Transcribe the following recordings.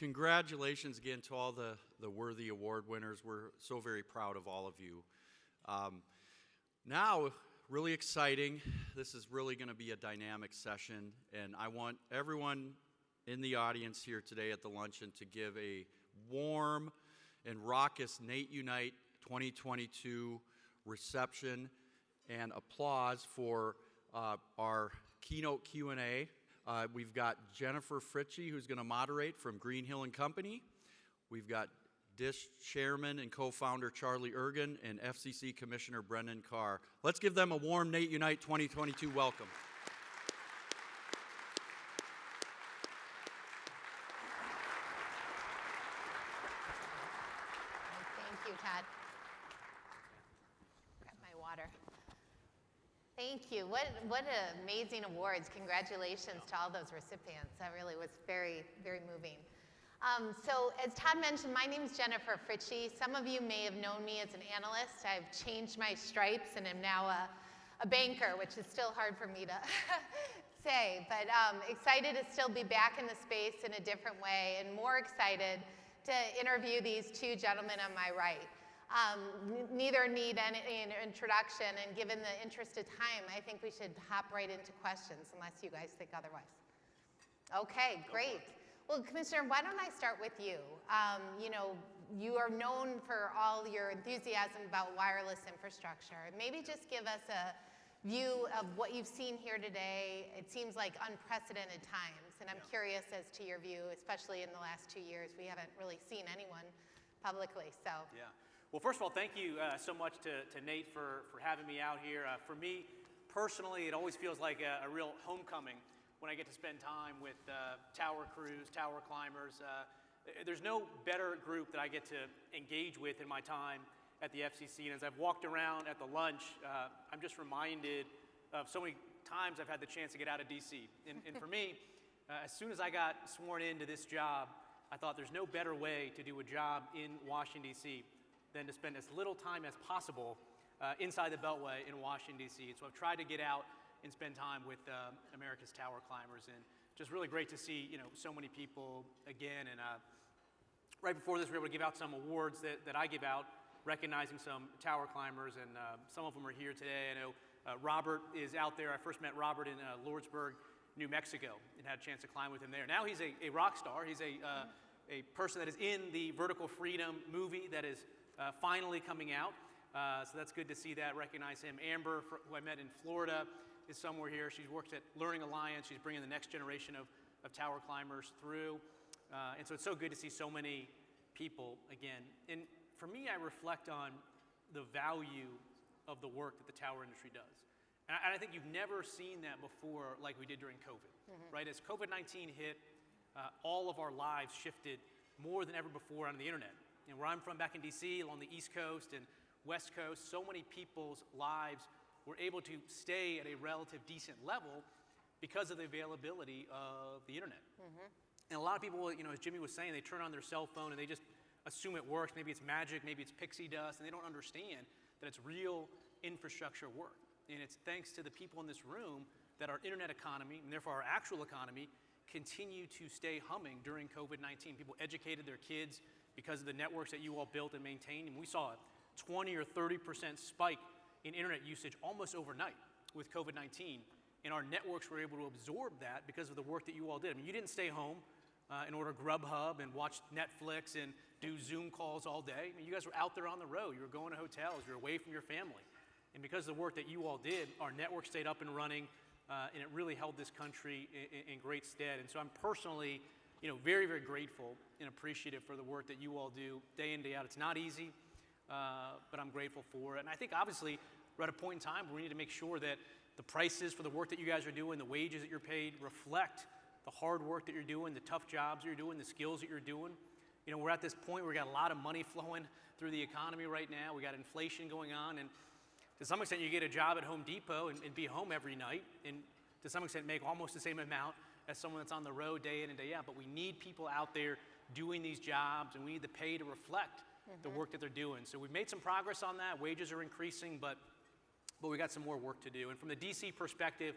Congratulations again to all the worthy award winners. We're so very proud of all of you. Now, really exciting. This is really going to be a dynamic session, and I want everyone in the audience here today at the luncheon to give a warm and raucous Nate Unite 2022 reception and applause for our Keynote Q A. We've got Jennifer Fritzsche, who's going to moderate from Greenhill Co. We've got DISH Chairman and Co-founder Charlie Ergen and FCC Commissioner Brendan Carr. Let's give them a warm Nate Unite 2022 welcome. Thank you, Todd. Grab my water. Thank you. What amazing awards. Congratulations to all those recipients. That really was very, very moving. So as Todd mentioned, my name is Jennifer Fritzsche. Some of you may have known me as an analyst. I've changed my stripes and am now a banker, which is still hard for me to say. But excited to still be back in the space in a different way, and more excited to interview these two gentlemen on my right. Neither need any introduction, and given the interest of time, I think we should hop right into questions, unless you guys think otherwise. Okay, great. Well, Commissioner, why don't I start with you? You are known for all your enthusiasm about wireless infrastructure. Maybe just give us a view of what you've seen here today. It seems like unprecedented times, and I'm curious as to your view, especially in the last 2 years. We haven't really seen anyone publicly, so. Yeah. Well, first of all, thank you so much to Nate for having me out here. For me, personally, it always feels like a real homecoming when I get to spend time with tower crews, tower climbers. There's no better group that I get to engage with in my time at the FCC. And as I've walked around at the lunch, I'm just reminded of so many times I've had the chance to get out of DC. And for me, as soon as I got sworn into this job, I thought there's no better way to do a job in Washington, D.C. than to spend as little time as possible inside the Beltway in Washington, D.C. So I've tried to get out and spend time with America's tower climbers, and just really great to see so many people again. And right before this, we were able to give out some awards that I give out, recognizing some tower climbers, and some of them are here today. I know Robert is out there. I first met Robert in Lordsburg, New Mexico, and had a chance to climb with him there. Now he's a rock star. He's a person that is in the Vertical Freedom movie that is finally coming out, so that's good to see that, recognize him. Amber, who I met in Florida, is somewhere here. She works at Learning Alliance. She's bringing the next generation of tower climbers through, and so it's so good to see so many people again. And for me, I reflect on the value of the work that the tower industry does. And I think you've never seen that before like we did during COVID, right? As COVID-19 hit, all of our lives shifted more than ever before on the internet. And where I'm from back in DC, along the East Coast and West Coast, so many people's lives were able to stay at a relative decent level because of the availability of the internet. And a lot of people, as Jimmy was saying, they turn on their cell phone and they just assume it works. Maybe it's magic, maybe it's pixie dust, and they don't understand that it's real infrastructure work. And it's thanks to the people in this room that our internet economy, and therefore our actual economy, continue to stay humming during COVID-19. People educated their kids because of the networks that you all built and maintained. And we saw a 20 or 30% spike in internet usage almost overnight with COVID-19. And our networks were able to absorb that because of the work that you all did. I mean, you didn't stay home and order Grubhub and watch Netflix and do Zoom calls all day. I mean, you guys were out there on the road. You were going to hotels. You were away from your family. And because of the work that you all did, our network stayed up and running, and it really held this country in great stead. And so I'm personally, very, very grateful and appreciative for the work that you all do day in, day out. It's not easy, but I'm grateful for it. And I think obviously we're at a point in time where we need to make sure that the prices for the work that you guys are doing, the wages that you're paid, reflect the hard work that you're doing, the tough jobs that you're doing, the skills that you're doing. We're at this point where we got a lot of money flowing through the economy right now. We got inflation going on, and to some extent, you get a job at Home Depot and be home every night, and to some extent make almost the same amount as someone that's on the road day in and day out. But we need people out there doing these jobs, and we need the pay to reflect the work that they're doing. So we've made some progress on that. Wages are increasing, but we got some more work to do. And from the DC perspective,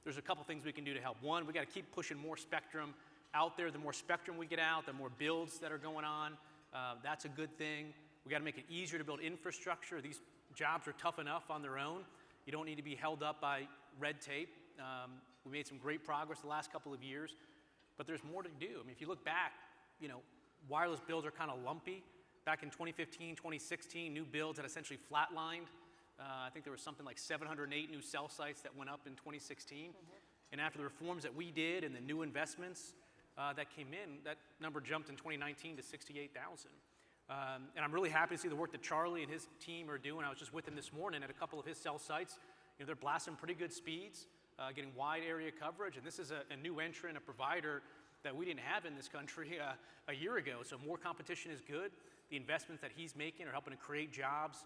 there's a couple things we can do to help. One, we got to keep pushing more spectrum out there, the more spectrum we get out, the more builds that are going on. That's a good thing. We got to make it easier to build infrastructure. These jobs are tough enough on their own. You don't need to be held up by red tape. We made some great progress the last couple of years, but there's more to do. I mean, if you look back, wireless builds are kind of lumpy. Back in 2015, 2016, new builds had essentially flatlined. I think there was something like 708 new cell sites that went up in 2016. And after the reforms that we did and the new investments that came in, that number jumped in 2019 to 68,000. And I'm really happy to see the work that Charlie and his team are doing. I was just with him this morning at a couple of his cell sites. They're blasting pretty good speeds, getting wide area coverage. And this is a new entrant, a provider that we didn't have in this country a year ago. So more competition is good. The investments that he's making are helping to create jobs.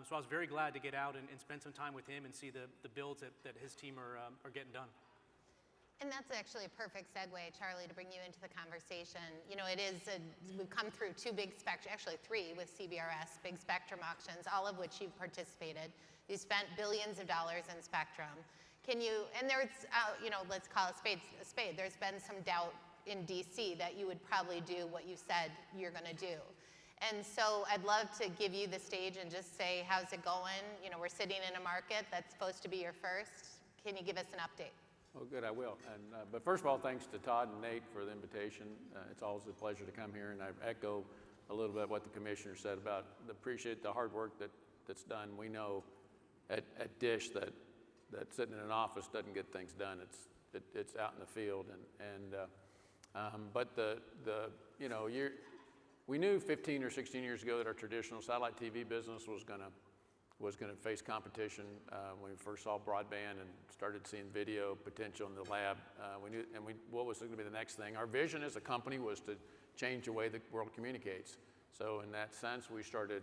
So I was very glad to get out and spend some time with him and see the builds that his team are getting done. And that's actually a perfect segue, Charlie, to bring you into the conversation. We've come through two big actually three with CBRS, big spectrum auctions, all of which you've participated. You spent billions of dollars in spectrum. And there's, let's call a spade. There's been some doubt in DC that you would probably do what you said you're going to do. And so I'd love to give you the stage and just say, how's it going? We're sitting in a market that's supposed to be your first. Can you give us an update? Well, good, I will. But first of all, thanks to Todd and Nate for the invitation. It's always a pleasure to come here, and I echo a little bit what the commissioner said about appreciate the hard work that's done. We know at Dish that sitting in an office doesn't get things done. It's out in the field, we knew 15 or 16 years ago that our traditional satellite TV business was going to face competition. When we first saw broadband and started seeing video potential in the lab, we knew, what was going to be the next thing. Our vision as a company was to change the way the world communicates. So in that sense, we started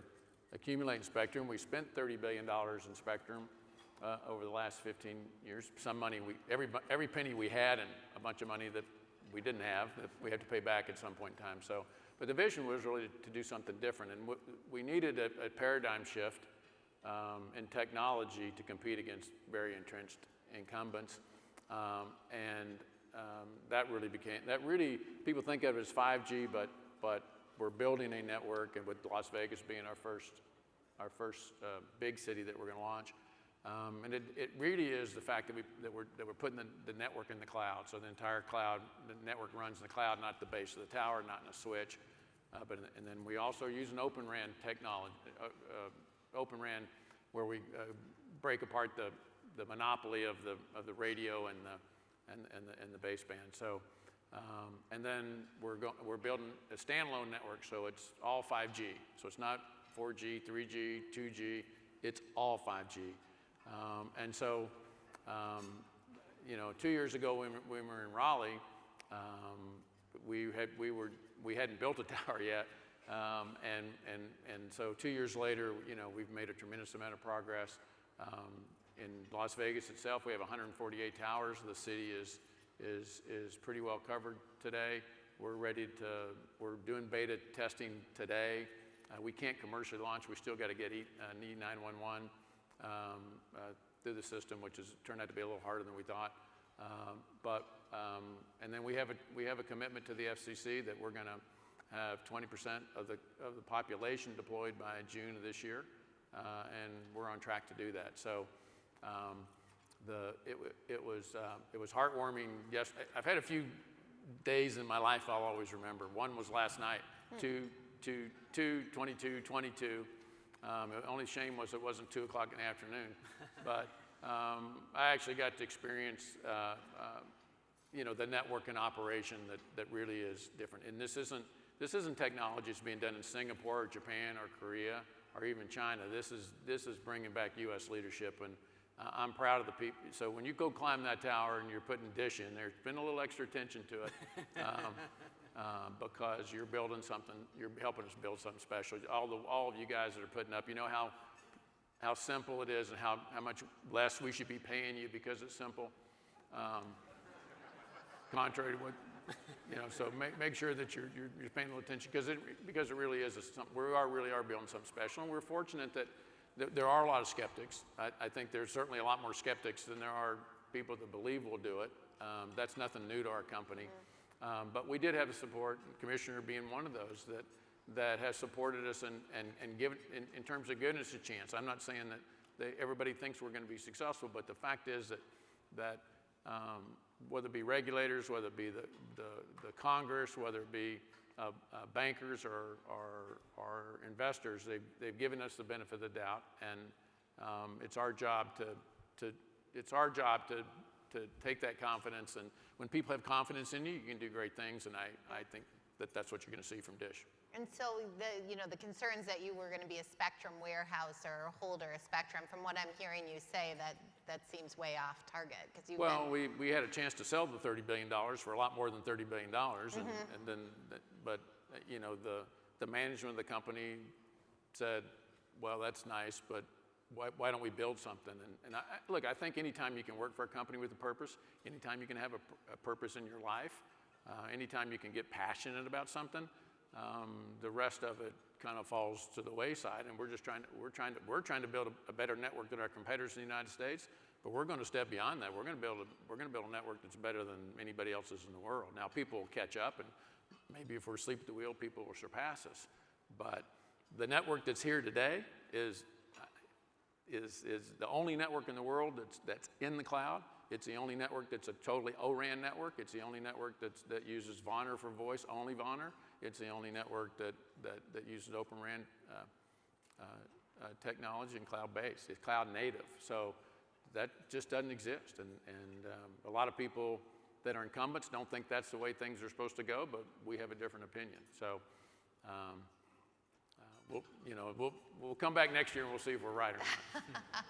accumulating spectrum. We spent $30 billion in spectrum over the last 15 years. Some money, every penny we had, and a bunch of money that we didn't have, that we had to pay back at some point in time. But the vision was really to do something different, and we needed a paradigm shift in technology to compete against very entrenched incumbents, that really people think of it as 5G, but we're building a network, and with Las Vegas being our first big city that we're going to launch, and it really is the fact that we're putting the network in the cloud, so the entire cloud, the network runs in the cloud, not the base of the tower, not in a switch, and then we also use an Open RAN technology. Open RAN, where we break apart the monopoly of the radio and the baseband. So, and then we're building a standalone network, so it's all 5G. So it's not 4G, 3G, 2G. It's all 5G. And so, 2 years ago when we were in Raleigh, we hadn't built a tower yet. And so 2 years later, we've made a tremendous amount of progress. In Las Vegas itself, we have 148 towers. The city is pretty well covered today. We're doing beta testing today. We can't commercially launch. We still got to get need 911 through the system, which has turned out to be a little harder than we thought. And then we have a commitment to the FCC that we're going to have 20% of the population deployed by June of this year, and we're on track to do that. So it was heartwarming. Yes, I've had a few days in my life I'll always remember. One was last night, 22. The only shame was it wasn't 2 o'clock in the afternoon, but I actually got to experience the network and operation that really is different. And this isn't technology that's being done in Singapore or Japan or Korea or even China. This is bringing back U.S. leadership, and I'm proud of the people. So when you go climb that tower and you're putting Dish in, there's been a little extra attention to it because you're building something. You're helping us build something special. All of you guys that are putting up, you know how simple it is and how much less we should be paying you because it's simple. Contrary to what. So make sure that you're paying a little attention because it really is we really are building something special, and we're fortunate that there are a lot of skeptics. I think there's certainly a lot more skeptics than there are people that believe we'll do it. That's nothing new to our company, But we did have the support, Commissioner being one of those, that has supported us and given, in terms of giving us a chance. I'm not saying that everybody thinks we're going to be successful, but the fact is that whether it be regulators, whether it be the Congress, whether it be bankers or investors, they've given us the benefit of the doubt, and it's our job to take that confidence. And when people have confidence in you, you can do great things, and I think that's what you're going to see from Dish. And so the concerns that you were going to be a spectrum warehouse or a holder of spectrum, from what I'm hearing you say, that seems way off target, because you. Well, we had a chance to sell the $30 billion for a lot more than $30 billion, and then, but you know, the management of the company said, well, that's nice, but why don't we build something? And look, I think anytime you can work for a company with a purpose, anytime you can have a purpose in your life, anytime you can get passionate about something, the rest of it kind of falls to the wayside. And we're trying to build a better network than our competitors in the United States, but we're going to step beyond that. We're going to build a network that's better than anybody else's in the world. Now, people will catch up, and maybe if we're asleep at the wheel, people will surpass us. But the network that's here today is the only network in the world that's in the cloud. It's the only network that's a totally O-RAN network. It's the only network that uses VoNR for voice, only VoNR. It's the only network that uses Open RAN technology and cloud-based. It's cloud native. So that just doesn't exist. And a lot of people that are incumbents don't think that's the way things are supposed to go, but we have a different opinion. So we'll come back next year and we'll see if we're right or not.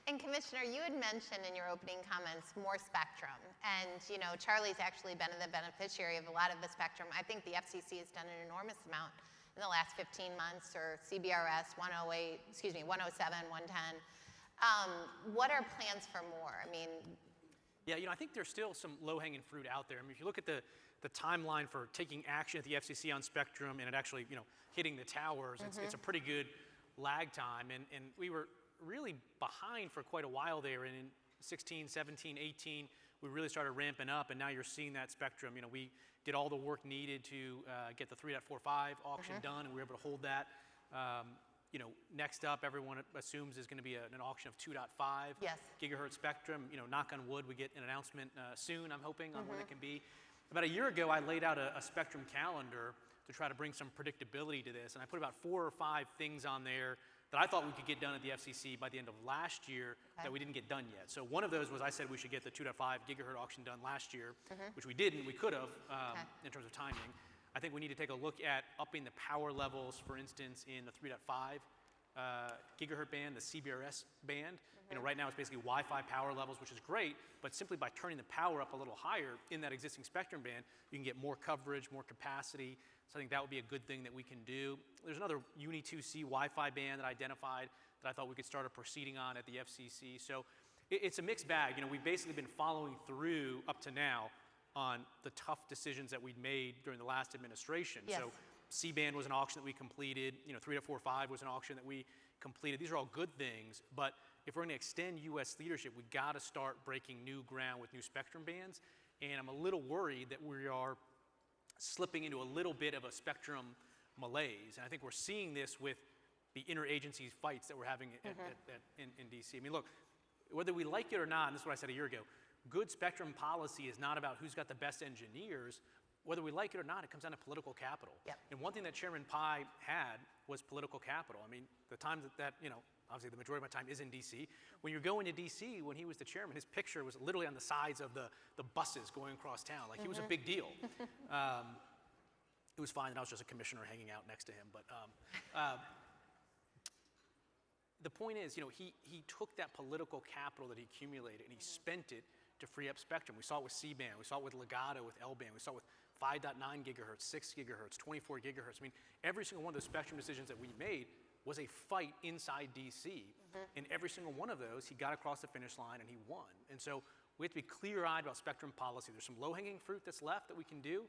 And Commissioner, you had mentioned in your opening comments more spectrum, and Charlie's actually been the beneficiary of a lot of the spectrum. I think the FCC has done an enormous amount in the last 15 months, or CBRS 107, 110. What are plans for more? I mean, yeah, I think there's still some low-hanging fruit out there. I mean, if you look at the timeline for taking action at the FCC on spectrum and it actually, hitting the towers, it's a pretty good lag time, and we were really behind for quite a while there. And in 16, 17, 18, we really started ramping up, and now you're seeing that spectrum. We did all the work needed to get the 3.45 auction done, and we were able to hold that. Next up, everyone assumes is going to be an auction of 2.5 gigahertz spectrum. Knock on wood, we get an announcement soon, I'm hoping, on when it can be. About a year ago, I laid out a spectrum calendar to try to bring some predictability to this, and I put about 4 or 5 things on there that I thought we could get done at the FCC by the end of last year that we didn't get done yet. So one of those was I said we should get the 2.5 gigahertz auction done last year, which we didn't. We could have in terms of timing. I think we need to take a look at upping the power levels, for instance, in the 3.5 gigahertz band, the CBRS band. Right now it's basically Wi-Fi power levels, which is great, but simply by turning the power up a little higher in that existing spectrum band, you can get more coverage, more capacity. So I think that would be a good thing that we can do. There's another Uni 2C Wi-Fi band that I identified that I thought we could start a proceeding on at the FCC. So it's a mixed bag. We've basically been following through up to now on the tough decisions that we'd made during the last administration. Yes. So C-band was an auction that we completed. 3.45 was an auction that we completed. These are all good things, but if we're going to extend U.S. leadership, we got to start breaking new ground with new spectrum bands. And I'm a little worried that we are slipping into a little bit of a spectrum malaise. And I think we're seeing this with the interagency fights that we're having in D.C. I mean, look, whether we like it or not, and this is what I said a year ago, good spectrum policy is not about who's got the best engineers. Whether we like it or not, it comes down to political capital. Yep. And one thing that Chairman Pai had was political capital. I mean, the times that obviously the majority of my time is in D.C. When you're going to D.C., when he was the chairman, his picture was literally on the sides of the buses going across town. Like, he was a big deal. It was fine that I was just a commissioner hanging out next to him. But the point is, he took that political capital that he accumulated and he spent it to free up spectrum. We saw it with C-band. We saw it with Legato, with L-band. We saw it with 5.9 gigahertz, 6 gigahertz, 24 gigahertz. I mean, every single one of those spectrum decisions that we made was a fight inside D.C. And every single one of those, he got across the finish line and he won. And so we have to be clear-eyed about spectrum policy. There's some low-hanging fruit that's left that we can do.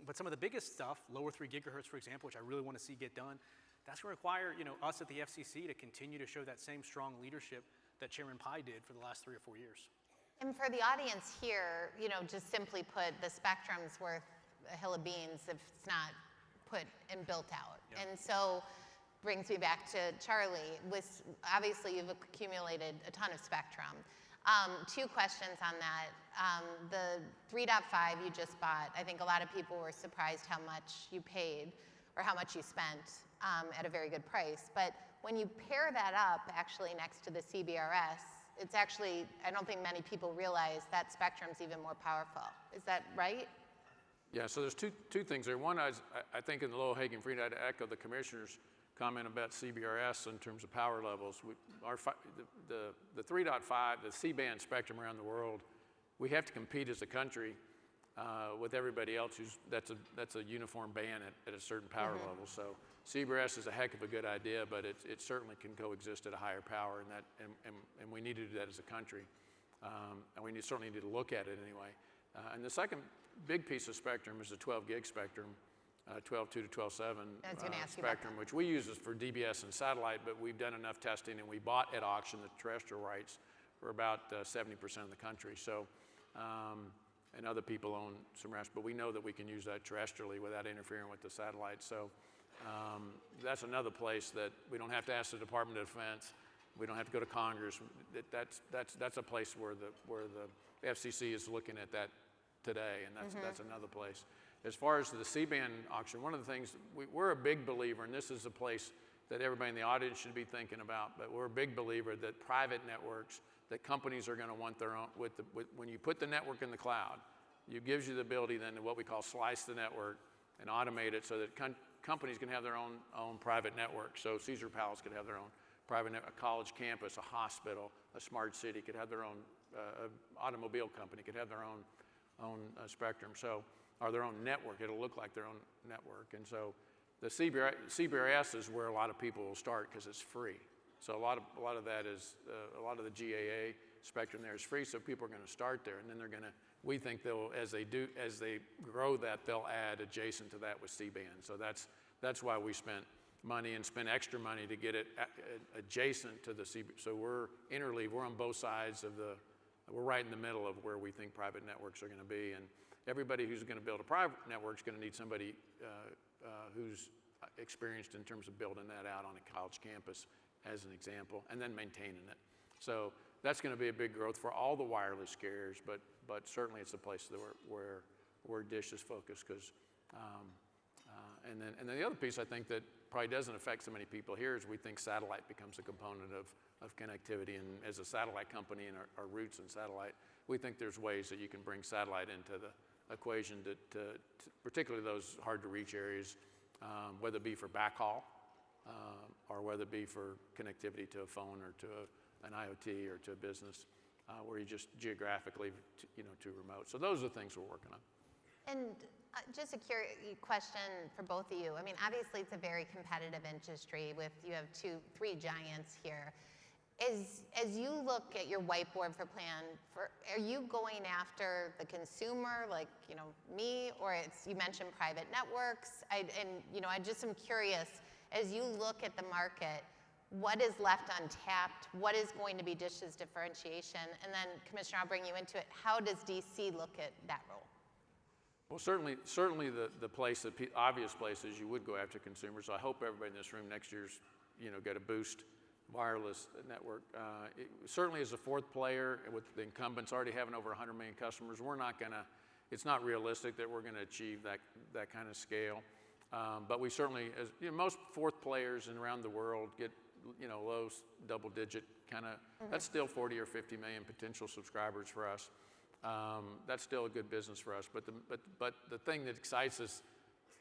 But some of the biggest stuff, lower 3 gigahertz, for example, which I really want to see get done, that's going to require us at the FCC to continue to show that same strong leadership that Chairman Pai did for the last 3 or 4 years. And for the audience here, you know, just simply put, the spectrum's worth a hill of beans if it's not put and built out. Yep. And so brings me back to Charlie. Obviously, you've accumulated a ton of spectrum. 2 questions on that. The 3.5 you just bought, I think a lot of people were surprised how much you paid or how much you spent at a very good price. But when you pair that up actually next to the CBRS, it's actually, I don't think many people realize that spectrum's even more powerful. Is that right? Yeah, so there's two things there. One, I think in the low-hanging fruit, I'd echo the commissioner's comment about CBRS in terms of power levels. The 3.5, the C-band spectrum around the world, we have to compete as a country with everybody else that's a uniform band at a certain power level. So CBRS is a heck of a good idea, but it certainly can coexist at a higher power, and we need to do that as a country. And we certainly need to look at it anyway. And the second big piece of spectrum is the 12 gig spectrum, 12.2 to 12.7 spectrum, which we use for DBS and satellite, but we've done enough testing and we bought at auction the terrestrial rights for about 70% of the country. So, and other people own some rest, but we know that we can use that terrestrially without interfering with the satellite. So that's another place that we don't have to ask the Department of Defense. We don't have to go to Congress. That's a place where the FCC is looking at that today, and that's another place. As far as the C-band auction, one of the things, we're a big believer, and this is a place that everybody in the audience should be thinking about, but we're a big believer that private networks, that companies are going to want their own, when you put the network in the cloud, it gives you the ability then to what we call slice the network and automate it so that companies can have their own private network. So Caesar Palace could have their own private network, a college campus, a hospital, a smart city could have their own, automobile company could have their own spectrum. So, or their own network. It'll look like their own network. And so the CBRS is where a lot of people will start because it's free. So a lot of that is, a lot of the GAA spectrum there is free, so people are going to start there. And then they're going to, we think they'll, as they grow that, they'll add adjacent to that with C-band. So that's why we spent money and spent extra money to get it adjacent to the C-band. So we're interleaved, we're on both sides of we're right in the middle of where we think private networks are going to be. And everybody who's going to build a private network is going to need somebody who's experienced in terms of building that out on a college campus, as an example, and then maintaining it. So that's going to be a big growth for all the wireless carriers, but certainly it's a place where Dish is focused. Because, and then the other piece I think that probably doesn't affect so many people here is we think satellite becomes a component of connectivity, and as a satellite company and our roots in satellite, we think there's ways that you can bring satellite into the equation to particularly those hard to reach areas, whether it be for backhaul or whether it be for connectivity to a phone or to an IoT or to a business where you just geographically, to remote. So those are the things we're working on. And just a question for both of you. I mean, obviously it's a very competitive industry you have 3 giants here. As you look at your whiteboard for plan, are you going after the consumer, like me, or you mentioned private networks? I'm just curious, as you look at the market, what is left untapped? What is going to be Dish's differentiation? And then, Commissioner, I'll bring you into it. How does DC look at that role? Well, certainly the obvious place is you would go after consumers. So I hope everybody in this room next year's, get a Boost wireless network. It certainly as a 4th player with the incumbents already having over 100 million customers, it's not realistic that we're going to achieve that kind of scale. But we certainly, as most 4th players around the world get, low double-digit kind of. That's still 40 or 50 million potential subscribers for us. That's still a good business for us. But the thing that excites us,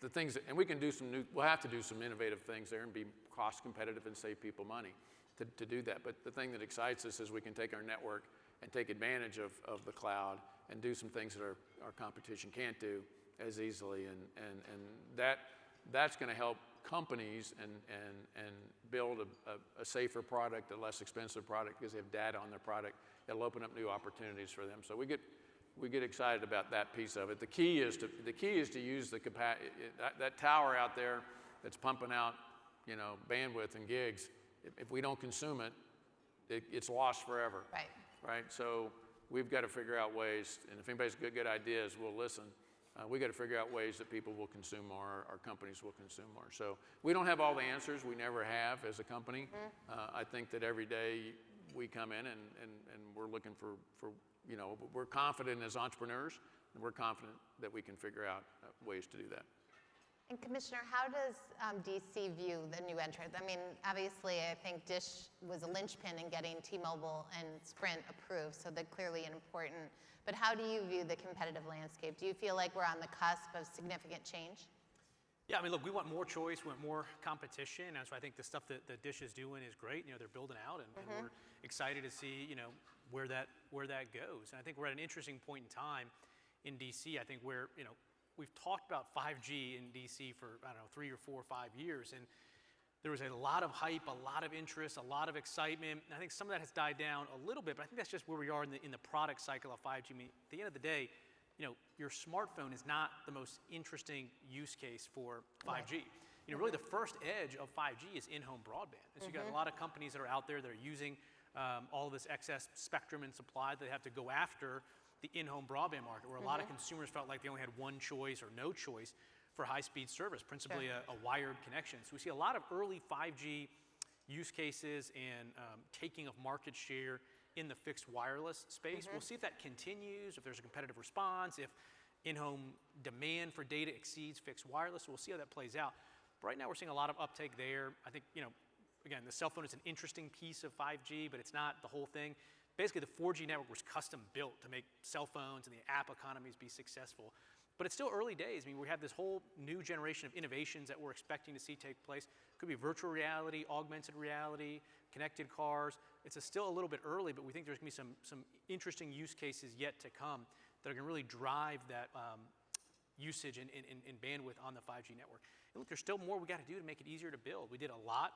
and we can do we'll have to do some innovative things there and be cost competitive and save people money to do that. But the thing that excites us is we can take our network and take advantage of the cloud and do some things that our competition can't do as easily. And that's going to help companies and build a safer product, a less expensive product because they have data on their product. It'll open up new opportunities for them. So we get excited about that piece of it. The key is to use the capacity. That tower out there that's pumping out, bandwidth and gigs. If we don't consume it, it's lost forever. Right. Right. So we've got to figure out ways, and if anybody's got good ideas, we'll listen. We got to figure out ways that people will consume more, our companies will consume more. So we don't have all the answers. We never have as a company. I think that every day we come in and we're looking for, we're confident as entrepreneurs, and we're confident that we can figure out ways to do that. And Commissioner, how does DC view the new entrant? I mean, obviously, I think Dish was a linchpin in getting T-Mobile and Sprint approved, so they're clearly important. But how do you view the competitive landscape? Do you feel like we're on the cusp of significant change? Yeah, I mean, look, we want more choice, we want more competition, and so I think the stuff that Dish is doing is great. They're building out, and we're excited to see, where that goes. And I think we're at an interesting point in time in DC. I think where, we've talked about 5G in DC for, 3 or 4 or 5 years, and there was a lot of hype, a lot of interest, a lot of excitement. And I think some of that has died down a little bit, but I think that's just where we are in the product cycle of 5G. I mean, at the end of the day, your smartphone is not the most interesting use case for 5G. Really the first edge of 5G is in-home broadband. And so you got a lot of companies that are out there that are using all of this excess spectrum and supply that have to go after the in-home broadband market, where a lot of consumers felt like they only had one choice or no choice for high-speed service, principally a wired connection. So we see a lot of early 5G use cases and taking of market share in the fixed wireless space. We'll see if that continues, if there's a competitive response, if in-home demand for data exceeds fixed wireless. So we'll see how that plays out. But right now we're seeing a lot of uptake there. I think, again, the cell phone is an interesting piece of 5G, but it's not the whole thing. Basically, the 4G network was custom built to make cell phones and the app economies be successful. But it's still early days. I mean, we have this whole new generation of innovations that we're expecting to see take place. Could be virtual reality, augmented reality, connected cars. It's still a little bit early, but we think there's going to be some interesting use cases yet to come that are going to really drive that usage and bandwidth on the 5G network. And look, there's still more we got to do to make it easier to build. We did a lot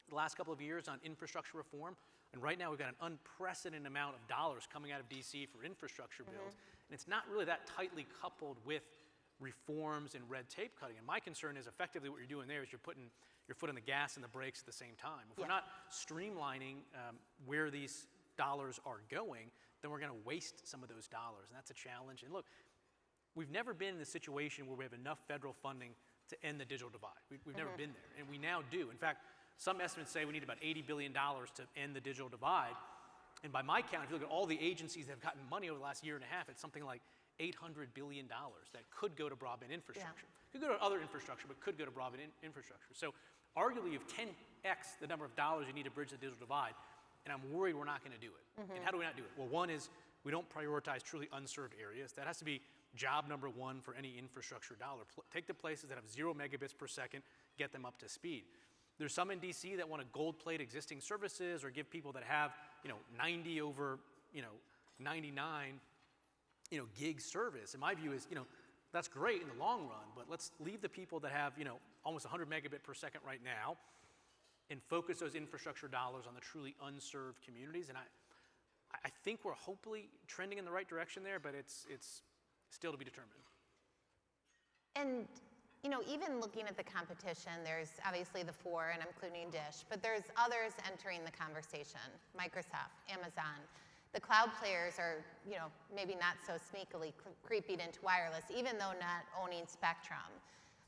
the last couple of years on infrastructure reform, and right now we've got an unprecedented amount of dollars coming out of DC for infrastructure builds, and it's not really that tightly coupled with reforms and red tape cutting. And my concern is effectively what you're doing there is you're putting your foot on the gas and the brakes at the same time. If we're not streamlining where these dollars are going, then we're going to waste some of those dollars, and that's a challenge. And look, we've never been in the situation where we have enough federal funding to end the digital divide. We've never been there, and we now do. In fact, some estimates say we need about $80 billion to end the digital divide. And by my count, if you look at all the agencies that have gotten money over the last year and a half, it's something like $800 billion that could go to broadband infrastructure. Could go to other infrastructure, but could go to broadband infrastructure. So arguably you have 10x the number of dollars you need to bridge the digital divide, and I'm worried we're not going to do it. And how do we not do it? Well, one is we don't prioritize truly unserved areas. That has to be job number one for any infrastructure dollar. Take the places that have 0 megabits per second, get them up to speed. There's some in DC that want to gold plate existing services or give people that have, 90 over, 99, gig service. And my view is, that's great in the long run, but let's leave the people that have, almost 100 megabit per second right now and focus those infrastructure dollars on the truly unserved communities. And I think we're hopefully trending in the right direction there, but it's still to be determined. And even looking at the competition, there's obviously the 4, and I'm including Dish, but there's others entering the conversation. Microsoft, Amazon. The cloud players are, maybe not so sneakily creeping into wireless, even though not owning spectrum.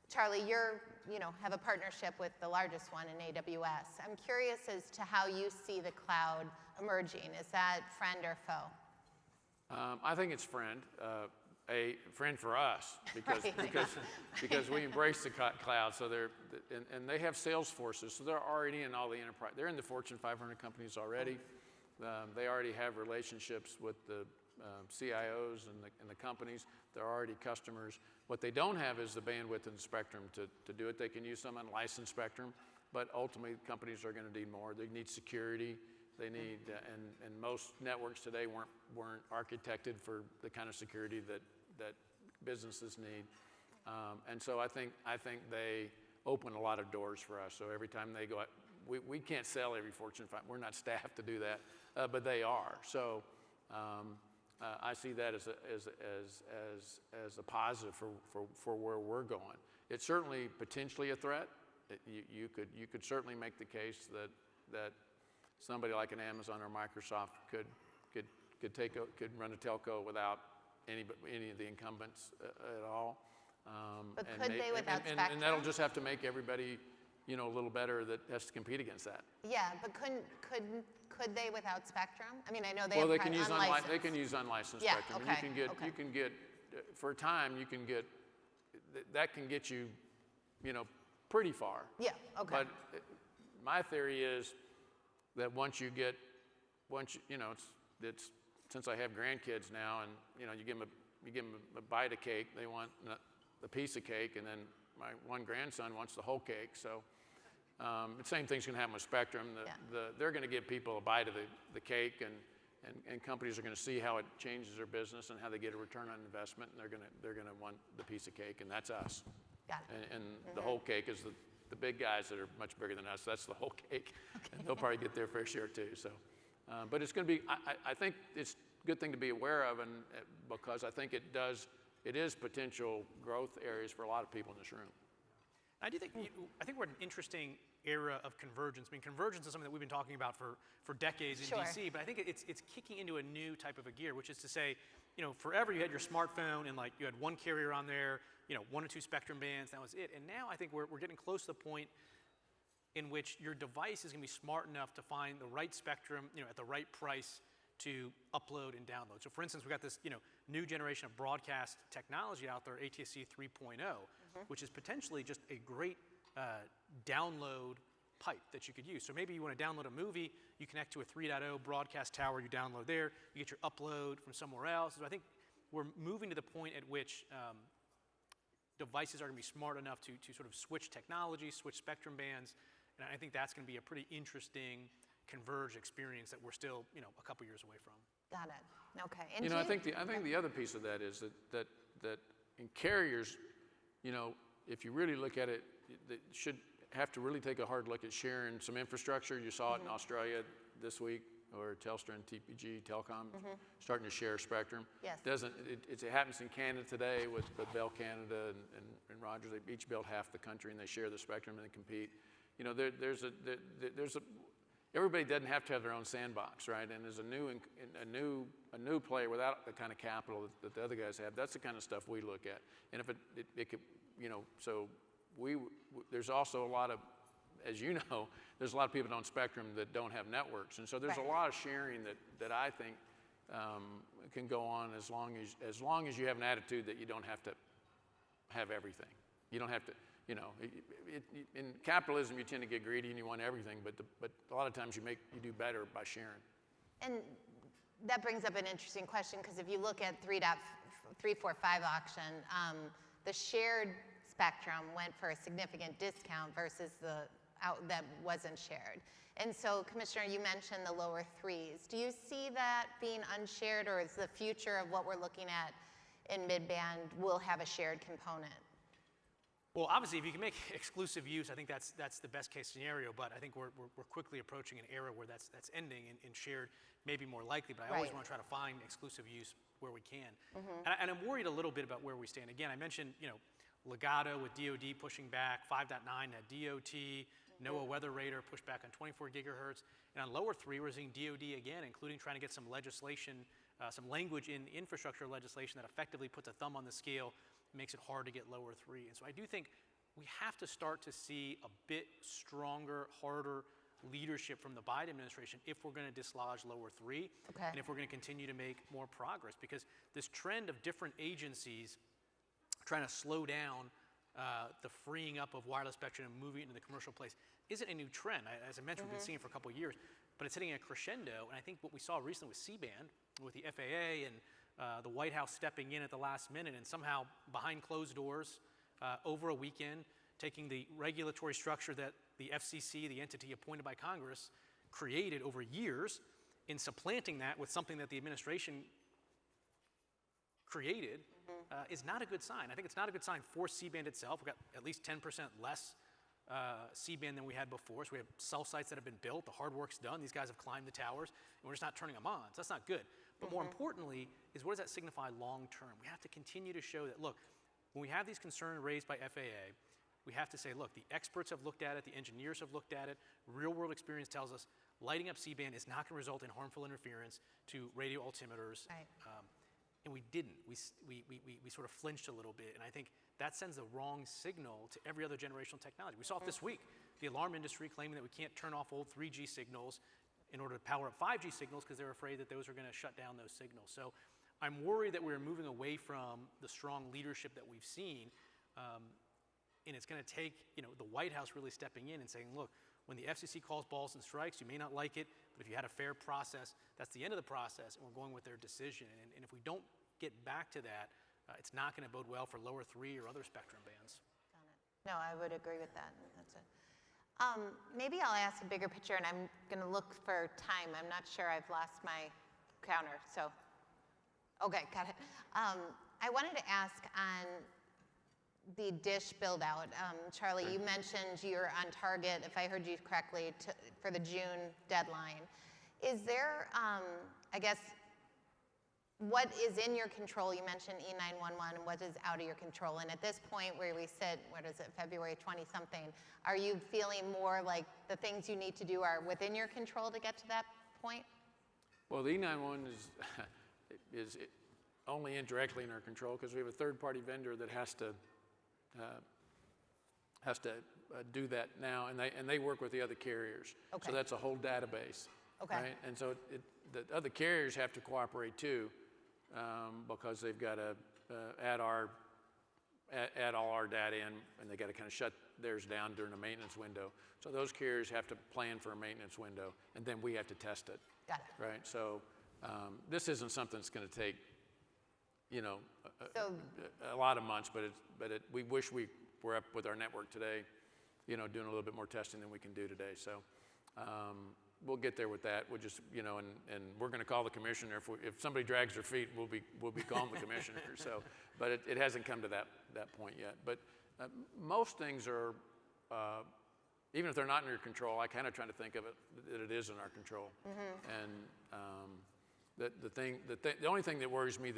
Charlie, have a partnership with the largest one in AWS. I'm curious as to how you see the cloud emerging. Is that friend or foe? I think it's friend. A friend for us because we embrace the cloud. So and they have sales forces, so they're already in all the enterprise. They're in the Fortune 500 companies already. They already have relationships with the CIOs and the companies. They're already customers. What they don't have is the bandwidth and the spectrum to do it. They can use some unlicensed spectrum, but ultimately companies are going to need more. They need security. They need, and most networks today weren't architected for the kind of security that businesses need. And so I think they open a lot of doors for us. So every time they go, we can't sell every Fortune 500. We're not staffed to do that, but they are. So I see that as a positive for where we're going. It's certainly potentially a threat. You could certainly make the case that somebody like an Amazon or Microsoft could run a telco without any of the incumbents at all. But could they without and spectrum? that'll just have to make everybody, you know, a little better that has to compete against that. Yeah, but could they without spectrum? I mean, I know they Well, have they can use unlicensed. they can use unlicensed Yeah, spectrum. okay, And you can get for a time that can get you, you know, pretty far. Yeah, okay. But my theory is that once you know, it's since I have grandkids now, and you know, you give them a bite of cake, they want a piece of cake, and then my one grandson wants the whole cake. So the same thing's going to happen with spectrum. They're going to give people a bite of the cake, and companies are going to see how it changes their business and how they get a return on investment, and they're going to want the piece of cake, and that's us. Got it. And the whole cake is the big guys that are much bigger than us. That's the whole cake, and they'll probably get their fair share too. So, but it's going to be. I think it's a good thing to be aware of, and because I think it is potential growth areas for a lot of people in this room. I think we're in an interesting era of convergence. I mean, convergence is something that we've been talking about for decades in Sure. DC, but I think it's kicking into a new type of a gear, which is to say, you know, forever you had your smartphone and like you had one carrier on there, you know, 1 or 2 spectrum bands, that was it. And now I think we're getting close to the point in which your device is going to be smart enough to find the right spectrum, you know, at the right price to upload and download. So for instance, we've got this, you know, new generation of broadcast technology out there, ATSC 3.0, which is potentially just a great download pipe that you could use. So maybe you want to download a movie, you connect to a 3.0 broadcast tower, you download there, you get your upload from somewhere else. So I think we're moving to the point at which devices are going to be smart enough to sort of switch technology, switch spectrum bands, and I think that's going to be a pretty interesting converged experience that we're still, you know, a couple years away from. Got it. Okay. And You know, I think the other piece of that is that in carriers, you know, if you really look at it, they should have to really take a hard look at sharing some infrastructure. You saw it in Australia this week, or Telstra and TPG, Telecom, starting to share spectrum. Yes. It happens in Canada today with Bell Canada and Rogers. They each build half the country and they share the spectrum and they compete. You know, everybody doesn't have to have their own sandbox, right? And as a new player without the kind of capital that the other guys have, that's the kind of stuff we look at. And if it could, you know, so there's also a lot of, as you know, there's a lot of people on spectrum that don't have networks, and so there's a lot of sharing that I think can go on as long as you have an attitude that you don't have to have everything. You don't have to. You know, in capitalism, you tend to get greedy and you want everything, but a lot of times you do better by sharing. And that brings up an interesting question, because if you look at 3.345 auction, the shared spectrum went for a significant discount versus that wasn't shared. And so, Commissioner, you mentioned the lower threes. Do you see that being unshared, or is the future of what we're looking at in mid-band will have a shared component? Well, obviously, if you can make exclusive use, I think that's the best case scenario. But I think we're quickly approaching an era where that's ending, and shared may be more likely. But I always want to try to find exclusive use where we can. And I'm worried a little bit about where we stand. Again, I mentioned, you know, Legato with DoD pushing back 5.9 at DOT, NOAA Weather Radar pushed back on 24 gigahertz, and on lower 3 we're seeing DoD again, including trying to get some legislation, some language in infrastructure legislation that effectively puts a thumb on the scale. Makes it hard to get lower 3. And so I do think we have to start to see a bit stronger, harder leadership from the Biden administration if we're going to dislodge lower 3, and if we're going to continue to make more progress. Because this trend of different agencies trying to slow down the freeing up of wireless spectrum and moving it into the commercial place isn't a new trend. As I mentioned, we've been seeing it for a couple of years, but it's hitting a crescendo. And I think what we saw recently with C-band, with the FAA and the White House stepping in at the last minute and somehow behind closed doors over a weekend, taking the regulatory structure that the FCC, the entity appointed by Congress, created over years, and supplanting that with something that the administration created is not a good sign. I think it's not a good sign for C-band itself. We've got at least 10% less C-band than we had before. So we have cell sites that have been built, the hard work's done, these guys have climbed the towers, and we're just not turning them on. So that's not good. But more importantly is, what does that signify long term? We have to continue to show that, look, when we have these concerns raised by FAA, we have to say, look, the experts have looked at it, the engineers have looked at it, real world experience tells us, lighting up C-band is not going to result in harmful interference to radio altimeters. Right. And we didn't. We sort of flinched a little bit, and I think that sends the wrong signal to every other generational technology. We saw it this week. The alarm industry claiming that we can't turn off old 3G signals in order to power up 5G signals because they're afraid that those are going to shut down those signals. So I'm worried that we're moving away from the strong leadership that we've seen, and it's going to take the White House really stepping in and saying, look, when the FCC calls balls and strikes, you may not like it, but if you had a fair process, that's the end of the process, and we're going with their decision. And if we don't get back to that, it's not going to bode well for lower 3 or other spectrum bands. Got it. No, I would agree with that. That's it. Maybe I'll ask a bigger picture, and I'm going to look for time. I'm not sure. I've lost my counter, so. Okay, got it. I wanted to ask on the dish build out. Charlie, you mentioned you're on target, if I heard you correctly, for the June deadline. Is there, I guess, what is in your control? You mentioned E911, and what is out of your control? And at this point where we sit, what is it, February 20-something, are you feeling more like the things you need to do are within your control to get to that point? Well, the E911 is only indirectly in our control because we have a third-party vendor that has to do that now, and they work with the other carriers. Okay. So that's a whole database. Okay. Right? And so the other carriers have to cooperate too, because they've got to add all our data in, and they got to kind of shut theirs down during a maintenance window. So those carriers have to plan for a maintenance window, and then we have to test it. Got it. Right. So this isn't something that's going to take, a lot of months, but we wish we were up with our network today, doing a little bit more testing than we can do today. So we'll get there with that. We'll just, and we're going to call the commissioner. If somebody drags their feet, we'll be calling the commissioner. So, but it hasn't come to that point yet. But most things are, even if they're not in your control, I kind of try to think of it that it is in our control. And the only thing that worries me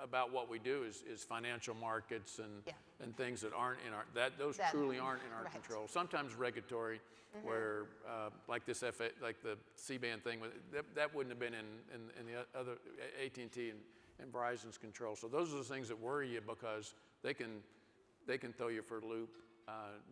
about what we do is financial markets and things that aren't in those truly aren't in our control. Sometimes regulatory, where like this like the C-band thing, that wouldn't have been in the other AT&T and Verizon's control. So those are the things that worry you because they can throw you for a loop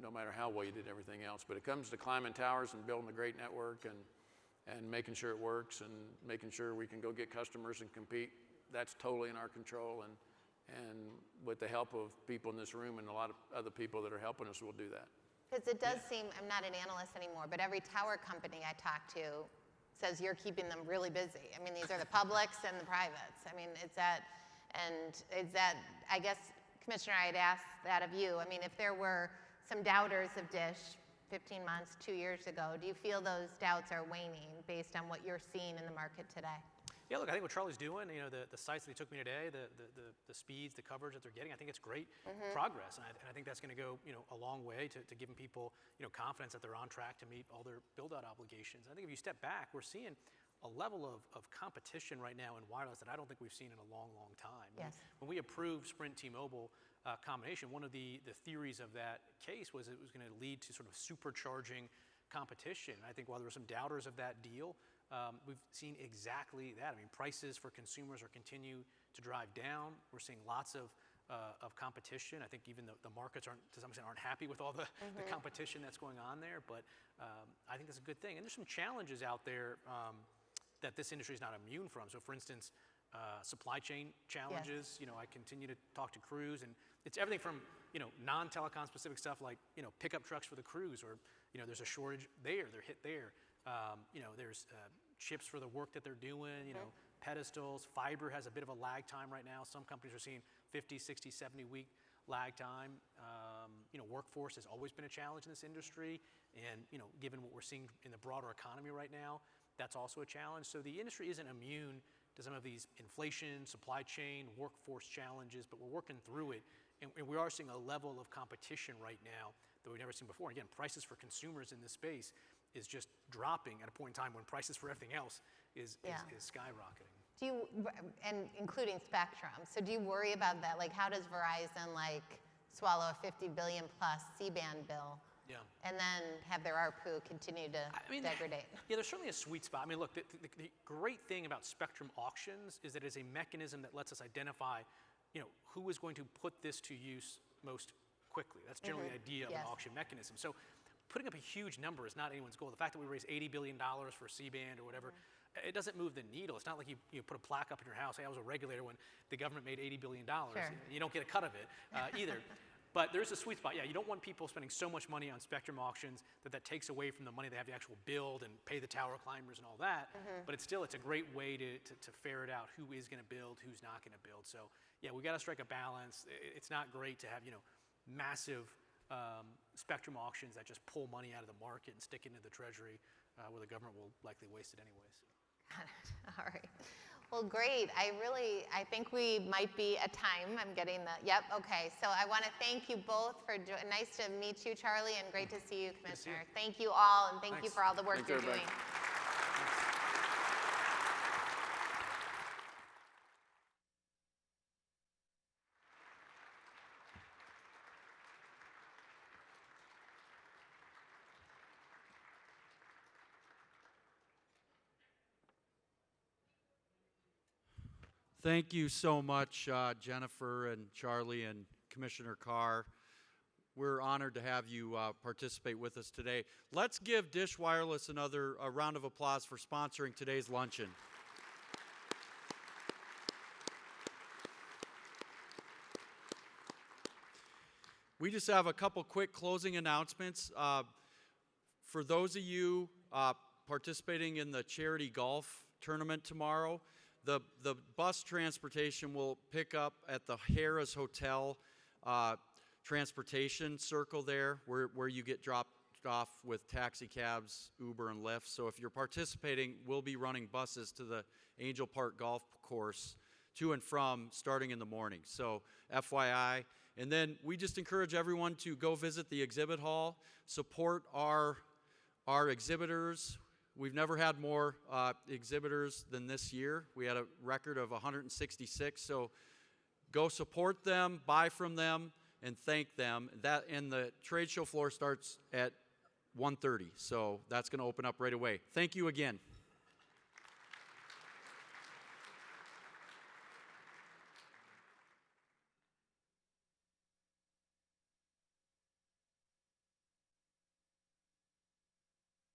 no matter how well you did everything else. But it comes to climbing towers and building a great network and making sure it works and making sure we can go get customers and compete. That's totally in our control, and with the help of people in this room and a lot of other people that are helping us, we'll do that. Because it does seem, I'm not an analyst anymore, but every tower company I talk to says you're keeping them really busy. I mean, these are the publics and the privates. I mean, I guess, Commissioner, I'd ask that of you. I mean, if there were some doubters of Dish 15 months, 2 years ago, do you feel those doubts are waning based on what you're seeing in the market today? Yeah, look, I think what Charlie's doing, the sites that he took me today, the speeds, the coverage that they're getting, I think it's great progress. And I think that's going to go, a long way to giving people, confidence that they're on track to meet all their build-out obligations. I think if you step back, we're seeing a level of competition right now in wireless that I don't think we've seen in a long, long time. Yes. When we approved Sprint T-Mobile combination, one of the theories of that case was it was going to lead to sort of supercharging competition. I think while there were some doubters of that deal, we've seen exactly that. I mean, prices for consumers are continue to drive down. We're seeing lots of competition. I think even the markets to some extent aren't happy with all the competition that's going on there. But I think that's a good thing. And there's some challenges out there that this industry is not immune from. So, for instance, supply chain challenges. Yes. I continue to talk to crews, and it's everything from non-telecom specific stuff like pickup trucks for the crews, or there's a shortage there. They're hit there. There's chips for the work that they're doing, pedestals. Fiber has a bit of a lag time right now. Some companies are seeing 50, 60, 70-week lag time. Workforce has always been a challenge in this industry. And, given what we're seeing in the broader economy right now, that's also a challenge. So the industry isn't immune to some of these inflation, supply chain, workforce challenges, but we're working through it. And we are seeing a level of competition right now that we've never seen before. Again, prices for consumers in this space is just dropping at a point in time when prices for everything else is skyrocketing. Do you, and including spectrum, so do you worry about that? Like, how does Verizon swallow a $50 billion plus C-band bill Yeah. and then have their ARPU continue to degrade. Yeah, there's certainly a sweet spot. I mean, look, the great thing about spectrum auctions is that it is a mechanism that lets us identify, who is going to put this to use most quickly. That's generally the idea of an auction mechanism. So putting up a huge number is not anyone's goal. The fact that we raised $80 billion for C-band or whatever, it doesn't move the needle. It's not like you put a plaque up in your house, hey, I was a regulator when the government made $80 billion. Sure. You don't get a cut of it either. But there's a sweet spot. Yeah, you don't want people spending so much money on spectrum auctions that takes away from the money they have to actual build and pay the tower climbers and all that. But it's a great way to ferret out who is going to build, who's not going to build. So yeah, we got to strike a balance. It's not great to have massive spectrum auctions that just pull money out of the market and stick it into the treasury where the government will likely waste it anyways. Got it. All right. Well, great. I think we might be at time. I'm getting yep, okay. So I want to thank you both for, nice to meet you, Charlie, and great to see you, Commissioner. Thank you all, and thank you for all the work Thanks, you're everybody. doing. Thank you so much, Jennifer and Charlie and Commissioner Carr. We're honored to have you participate with us today. Let's give Dish Wireless a round of applause for sponsoring today's luncheon. We just have a couple quick closing announcements. For those of you participating in the charity golf tournament tomorrow, the bus transportation will pick up at the Harrah's Hotel transportation circle there, where you get dropped off with taxi cabs, Uber, and Lyft. So if you're participating, we'll be running buses to the Angel Park Golf Course to and from starting in the morning. So FYI. And then we just encourage everyone to go visit the exhibit hall, support our exhibitors. We've never had more exhibitors than this year. We had a record of 166. So go support them, buy from them, and thank them. And the trade show floor starts at 1:30. So that's going to open up right away. Thank you again.